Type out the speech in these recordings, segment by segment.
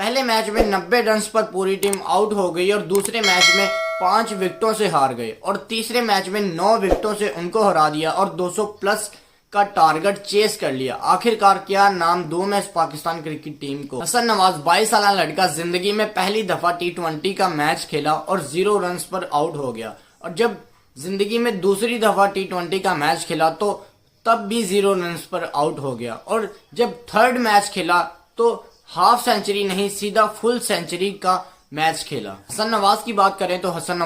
पहले मैच में 90 रन पर पूरी टीम आउट हो गई और दूसरे मैच में 5 विकेटों से हार गए और तीसरे मैच में 9 विकेटों से उनको हरा दिया और 200 प्लस का टारगेट चेस कर लिया। आखिरकार क्या नाम दूं मैं इस पाकिस्तान क्रिकेट टीम को। हसन नवाज 22 साल लड़का जिंदगी में पहली दफा T20 का मैच खेला और 0 रन पर आउट हो गया, और जब जिंदगी में दूसरी दफा T20 का मैच खेला तो तब भी 0 रन पर आउट हो गया, और जब थर्ड मैच खेला तो हाफ सेंचुरी नहीं सीधा फुल सेंचुरी का मैच खेला। हसन नवाज की बात करें तो हसन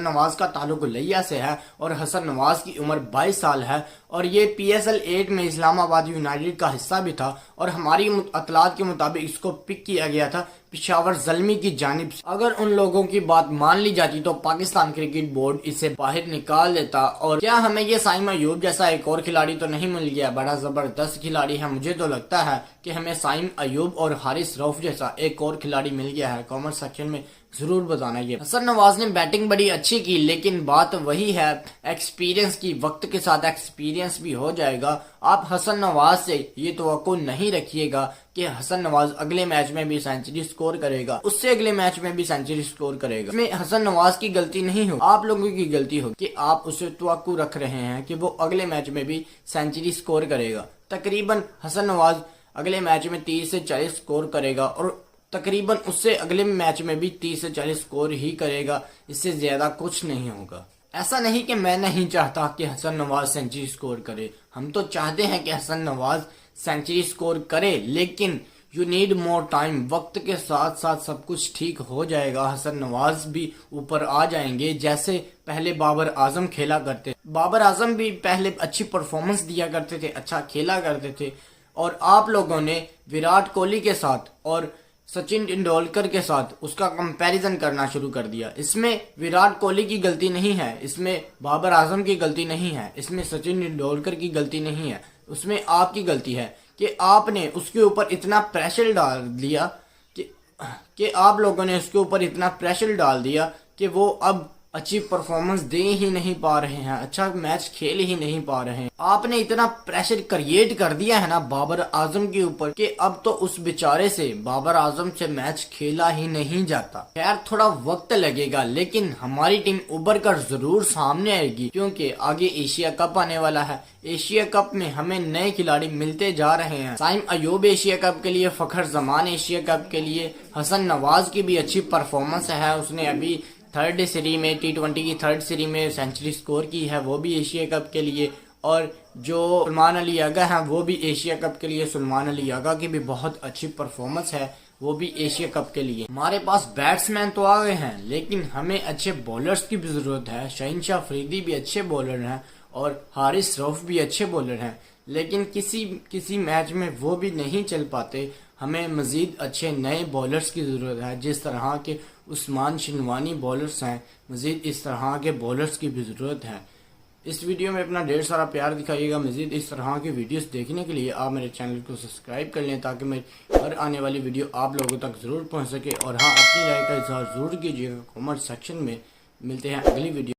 नवाज का ताल्लुक लिया से है और हसन नवाज की उम्र 22 साल है और ये PSL 8 में इस्लामाबाद यूनाइटेड का हिस्सा भी था और हमारी अतलात के मुताबिक इसको पिक किया गया था पेशावर ज़ल्मी की जानिब से। अगर उन लोगों की बात मान ली जाती तो पाकिस्तान क्रिकेट बोर्ड इसे बाहर निकाल देता। और क्या हमें ये साइम अयूब जैसा एक और खिलाड़ी तो नहीं मिल गया? बड़ा जबरदस्त खिलाड़ी है। मुझे तो लगता है कि हमें साइम अयूब और हारिस रऊफ जैसा एक और खिलाड़ी मिल गया है। कमेंट सेक्शन में जरूर बताना। ये हसन नवाज ने बैटिंग बड़ी अच्छी की, लेकिन बात वही है एक्सपीरियंस की। वक्त के साथ एक्सपीरियंस भी हो जाएगा। आप हसन नवाज से ये तवक्को नहीं रखिएगा कि हसन नवाज अगले मैच में भी सेंचुरी स्कोर करेगा, उससे अगले मैच में भी सेंचुरी स्कोर करेगा। इसमें हसन नवाज की गलती नहीं हो, आप लोगों की गलती हो कि आप उसे तवक्को रख रहे हैं कि वो अगले मैच में भी सेंचुरी स्कोर करेगा। तकरीबन हसन नवाज अगले मैच में 30 से 40 स्कोर करेगा और तकरीबन उससे अगले मैच में भी 30 से 40 स्कोर ही करेगा, इससे ज्यादा कुछ नहीं होगा। ऐसा नहीं कि मैं नहीं चाहता कि हसन नवाज सेंचुरी स्कोर करे, हम तो चाहते हैं कि हसन नवाज सेंचुरी स्कोर करे, लेकिन यू नीड मोर टाइम। वक्त के साथ साथ सब कुछ ठीक हो जाएगा। हसन नवाज भी ऊपर आ जाएंगे, जैसे पहले बाबर आजम खेला करते। बाबर आजम भी पहले अच्छी परफॉर्मेंस दिया करते थे, अच्छा खेला करते थे, और आप लोगों ने विराट कोहली के साथ और सचिन तेंदुलकर के साथ उसका कंपैरिजन करना शुरू कर दिया। इसमें विराट कोहली की गलती नहीं है, इसमें बाबर आजम की गलती नहीं है, इसमें सचिन तेंदुलकर की गलती नहीं है, उसमें आपकी गलती है कि आपने उसके ऊपर इतना प्रेशर डाल दिया कि आप लोगों ने उसके ऊपर इतना प्रेशर डाल दिया कि वो अब अच्छी परफॉर्मेंस दे ही नहीं पा रहे हैं, अच्छा मैच खेल ही नहीं पा रहे हैं। आपने इतना प्रेशर क्रिएट कर दिया है ना बाबर आजम के ऊपर कि अब तो उस बेचारे से, बाबर आजम से मैच खेला ही नहीं जाता। खैर थोड़ा वक्त लगेगा, लेकिन हमारी टीम उभर कर जरूर सामने आएगी, क्योंकि आगे एशिया कप आने वाला है। एशिया कप में हमें नए खिलाड़ी मिलते जा रहे हैं। साइम अयूब एशिया कप के लिए, फखर जमान एशिया कप के लिए, हसन नवाज की भी अच्छी परफॉर्मेंस है। उसने अभी थर्ड सीरीज में T20 की थर्ड सीरीज में सेंचुरी स्कोर की है, वो भी एशिया कप के लिए। और जो सलमान अली आगा हैं वो भी एशिया कप के लिए, सलमान अली आगा की भी बहुत अच्छी परफॉर्मेंस है, वो भी एशिया कप के लिए। हमारे पास बैट्समैन तो आ गए हैं, लेकिन हमें अच्छे बॉलर्स की भी जरूरत है। शहीनशाह अफरीदी भी अच्छे बॉलर हैं और हारिस रऊफ भी अच्छे बॉलर हैं, लेकिन किसी मैच में वो भी नहीं चल पाते। हमें मजीद अच्छे नए बॉलर्स की ज़रूरत है, जिस तरह के उस्मान शिनवानी बॉलर्स हैं, मजीद इस तरह के बॉलर्स की भी ज़रूरत है। इस वीडियो में अपना ढेर सारा प्यार दिखाइएगा। मजीद इस तरह की वीडियोस देखने के लिए आप मेरे चैनल को सब्सक्राइब कर लें, ताकि मेरी हर आने वाली वीडियो आप लोगों तक ज़रूर पहुँच सके। और हाँ, अपनी राय का इजहार ज़रूर कीजिएगा कमेंट सेक्शन में। मिलते हैं अगली वीडियो।